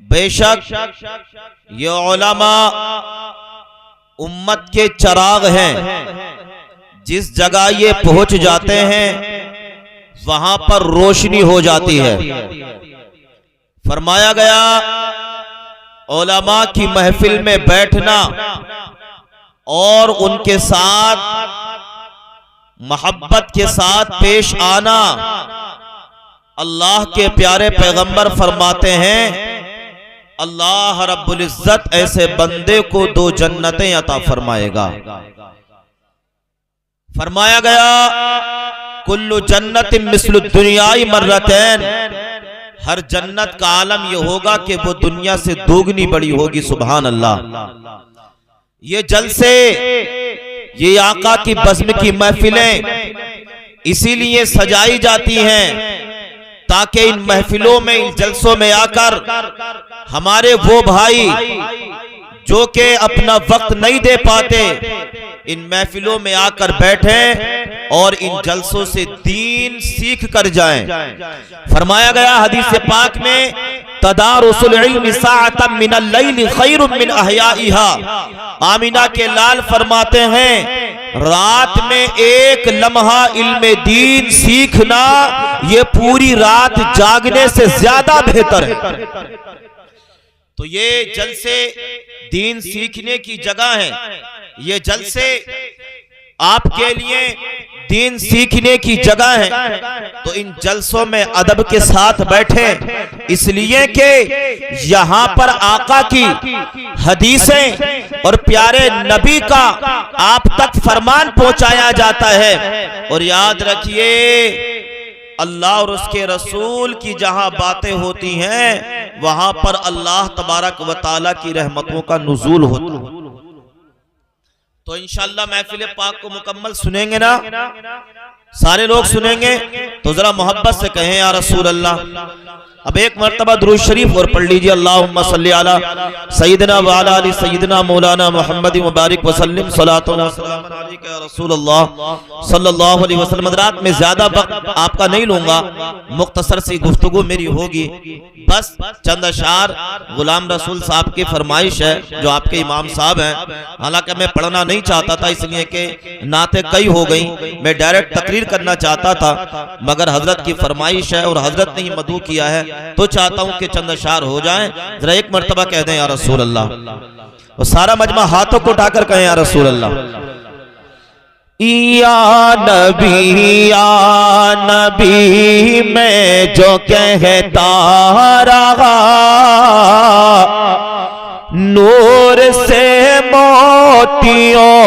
बेशक ये उलमा उम्मत के चिराग हैं। जिस जगह ये पहुंच जाते हैं वहां पर रोशनी हो जाती है। फरमाया गया उलमा की महफिल में बैठना और उनके साथ मोहब्बत के साथ पेश आना, अल्लाह के प्यारे पैगंबर फरमाते हैं अल्लाह रब्बुल इज्जत ऐसे बंदे को 2 जन्नतें अता फरमाएगा। फरमाया गया कुल्लु जन्नतिन मिस्लु दुनियाई मर्रतैन, हर जन्नत का आलम यह होगा कि वो दुनिया से दोगुनी बड़ी होगी। सुभान अल्लाह। ये जलसे, ये आका की बज़्म की महफिलें इसीलिए सजाई जाती हैं ताकि इन महफिलों में, इन जलसों में आकर हमारे वो भाई जो कि अपना वक्त नहीं दे पाते, इन महफिलों में आकर बैठे और इन जलसों से दीन सीख कर जाएं। फरमाया गया हदीस पाक में तदारुसुल इल्म साअतम मिनल लैल खैरुम मिन अहयाइहा। आमिना के लाल फरमाते हैं रात में 1 लम्हा इल्म दीन सीखना ये पूरी रात जागने से ज्यादा बेहतर है। तो ये जलसे दीन सीखने की जगह है। ये जलसे आपके लिए दीन सीखने की जगह है। तो इन जलसों में अदब के साथ बैठे, इसलिए कि यहाँ पर आका की हदीसें और प्यारे नबी का आप तक फरमान पहुंचाया जाता है। और याद रखिए अल्लाह और उसके रसूल की जहां बातें होती हैं वहां पर अल्लाह तबारक व तआला की रहमतों का नुज़ूल होता है। तो इंशाअल्लाह महफिल पाक को मुकम्मल सुनेंगे ना, सारे लोग सुनेंगे तो जरा मोहब्बत से कहें या रसूल अल्लाह। अब एक मर्तबा दुरूद शरीफ और पढ़ लीजिए, अल्लाहुम्मा सल्ली अला सय्यिदना व अला अली सय्यिदना मौलाना मुहम्मद मुबारक वसल्लम सलातो व सलाम अलैका या रसूल अल्लाह सल्लल्लाहु अलैहि वसल्लम। रात में ज्यादा वक्त आपका नहीं लूंगा, मुख्तसर सी गुफ्तगू मेरी होगी। बस चंद अशार गुलाम रसूल साहब की फरमाइश है जो आपके इमाम साहब हैं। हालांकि मैं पढ़ना नहीं चाहता था इसलिए कि नाते कई हो गई, मैं डायरेक्ट तकरीर करना चाहता था, मगर हजरत की फरमाइश है और हजरत ने मदू किया है तो चाहता हूं कि चंद अशार हो जाएं। जरा एक मर्तबा कह दें या रसूल अल्लाह, और सारा मजमा हाथों को उठाकर कहें या रसूल अल्लाह। या नबी मैं जो कहता रहा नूर से मोतियों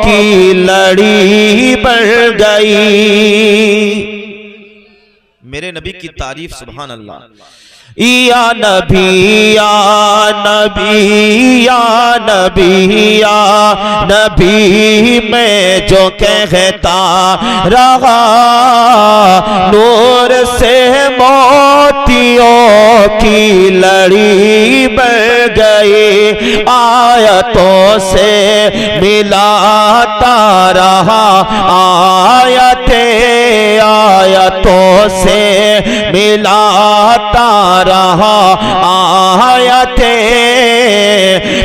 की लड़ी बढ़ गई। मेरे नबी की तारीफ सुभान अल्लाह। या नबी या नबी या नबी या नबी मैं जो कहता रहा नूर से मोतियों की लड़ी बढ़ गई। आयतों से मिलाता रहा आयतों से मिलाता रहा आयतें,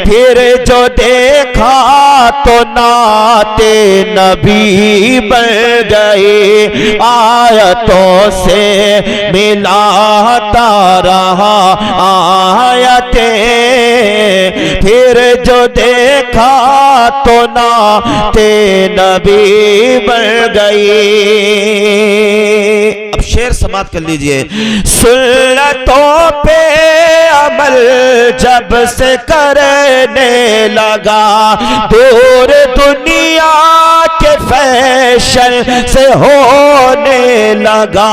फिर जो देखा तो नाते नबी बन गए। आयतों से मिलाता रहा आयतें, फिर जो देखा तो नाते नबी बन गई। अब शेर समाप्त कर लीजिए। सुन्नतों पे अमल जब से करने लगा दूर दुनिया के फैशन से होने लगा।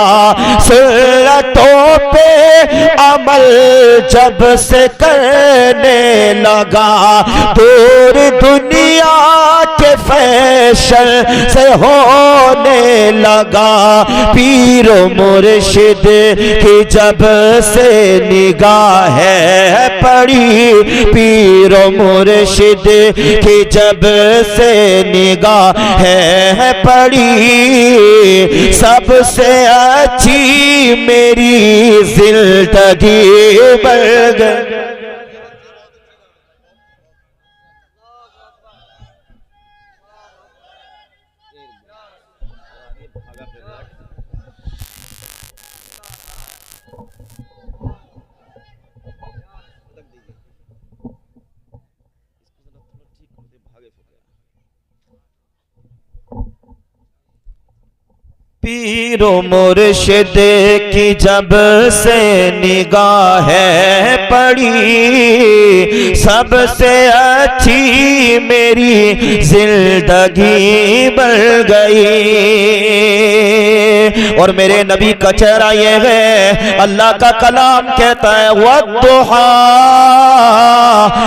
सुन्नतों पे अमल जब से करने लगा दूर दुनिया के फैशन से होने लगा। पीर मुर्शिद की जब से निगाह पड़ी, पीर मुर्शिद की जब से निगाह पड़ी, सबसे अच्छी मेरी जिंदगी बढ़ गई। पीर मुर्शिद की जब से निगाह पड़ी, सबसे अच्छी मेरी जिंदगी बढ़ गई। और मेरे नबी का चेहरा ये है, अल्लाह का कलाम कहता है वद्दुहा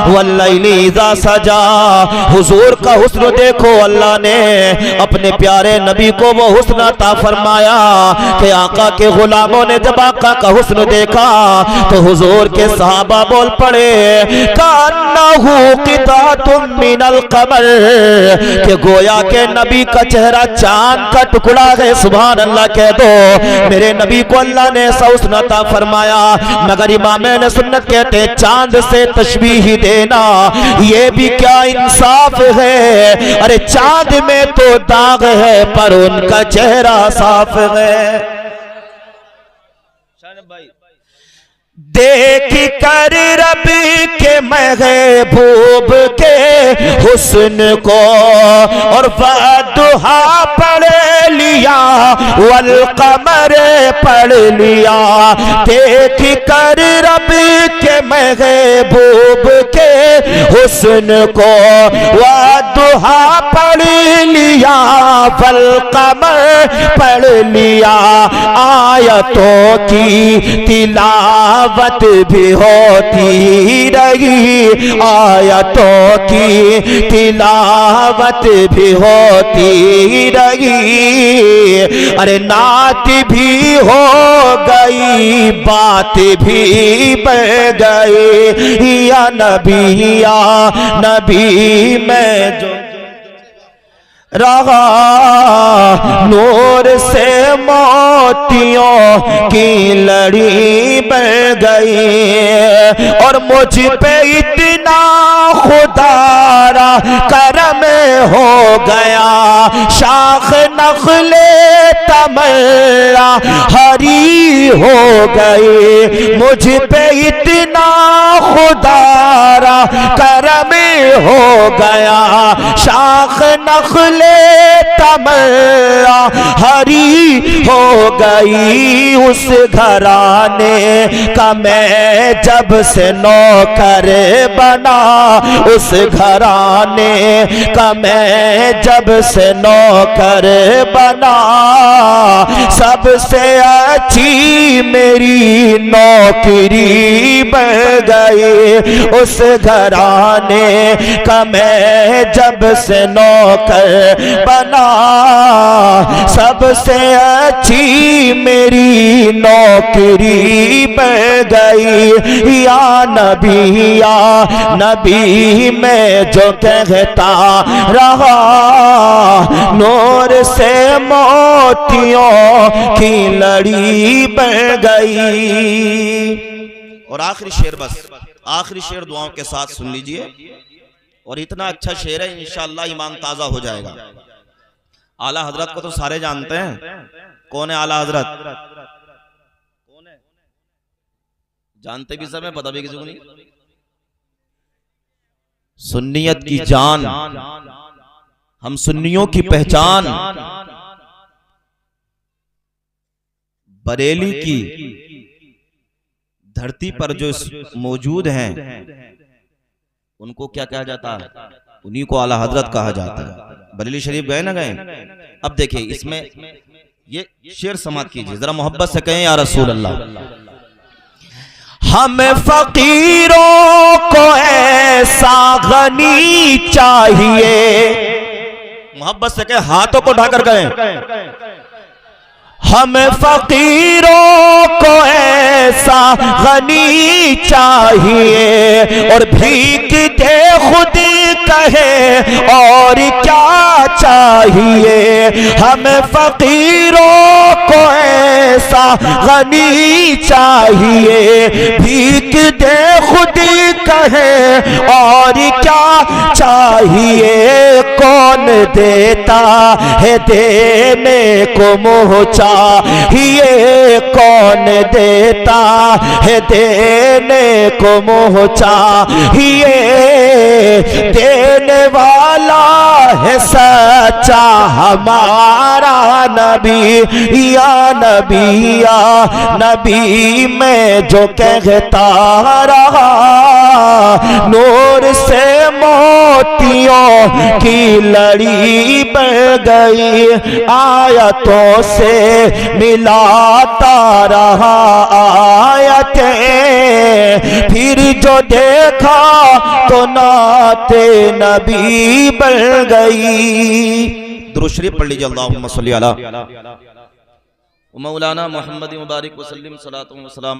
वल्लैली इज़ा सजा। हुजूर का हुस्न देखो, अल्लाह ने अपने प्यारे नबी को वो हुस्न अता फरमाया कि आका के गुलामों ने जब आका का हुस्न देखा तो हुजूर के सहाबा बोल पड़े कान्नहु क़ितातुम मिनल क़मर, कि गोया के नबी का चेहरा चांद का टुकड़ा है। सुभान अल्लाह कह दो। मेरे नबी को अल्लाह ने ऐसा हुस्न अता फरमाया, मगर इमाम ने सुन्नत कहते चांद से तशबीह देना ये भी क्या इंसाफ है। अरे चांद में तो दाग है पर उनका चेहरा साफ है। देख कर रब के महबूब के हुस्न को और वद्दुहा पढ़ लिया, वल कमर पढ़ लिया। देख कर रब के महबूब के हुस्न को वद्दुहा पढ़ लिया, वल कमर पढ़ लिया। आयतों की तिलावत भी होती रही, आयतों की तिलावत भी होती रही। अरे नात भी हो गई, बात भी बढ़ गई। या नबी मैं जो रहा नूर से मोतियों की लड़ी बढ़ गई। और मुझ पे इतना खुदारा करम हो गया, शाख नखले तमन्ना हरी हो गई। मुझ पे इतना खुदारा करम हो गया, शाख नखले तमन्ना हरी हो गई। उस घराने का मैं जब से नौकर बना, उस घराने का मैं जब से नौकर बना, सबसे अच्छी मेरी नौकरी बढ़ गई। उस घराने का मैं जब से नौकर बना, सबसे अच्छी मेरी नौकरी बढ़ गई। या नबी मैं जो कहता रहा, नूर से मोतियों की लड़ी बढ़ गई। और आखिरी शेर, बस आखिरी शेर दुआओं के साथ सुन लीजिए। और इतना अच्छा शेर है, इंशाअल्लाह ईमान ताजा हो जाएगा। आला हजरत को तो सारे जानते हैं। कौन है आला हजरत? कौन है? जानते भी सब है, पता भी किसी को नहीं। सुन्नियत की जान, हम सुन्नियों की पहचान, बरेली की धरती पर जो मौजूद हैं उनको क्या कहा जाता है? उन्हीं को आला हजरत कहा जाता है। बरेली शरीफ गए ना गए? अब देखिए इसमें ये शेर समात कीजिए जरा, मोहब्बत से कहें या रसूल अल्लाह। हम फकीरों को ऐसा गनी चाहिए मोहब्बत से कहे, हाथों को ढाकर कहें, हमें फकीरों को ऐसा गनी चाहिए और भीख दे खुद कहे और क्या चाहिए। हमें फकीरों को ऐसा गनी चाहिए, भीख दे खुद कहे और क्या चाहिए। कौन देता है देने को मुँह चाहिए, कौन देता है देने को मुँह चाहिए। देने वाला है सच्चा हमारा नबी, या नबी या नबी मैं जो कहता रहा। नूर से मोतियों की लड़ी बन गई, आयतों से मिलाता रहा आयतें। फिर जो देखा तो नाते नबी बन गई। दुरूद शरीफ पढ़ लीजिए, अल्लाहुम्मा सल्ली अला मौलाना मुहम्मद मुबारक वसल्लम सलातो व सलाम।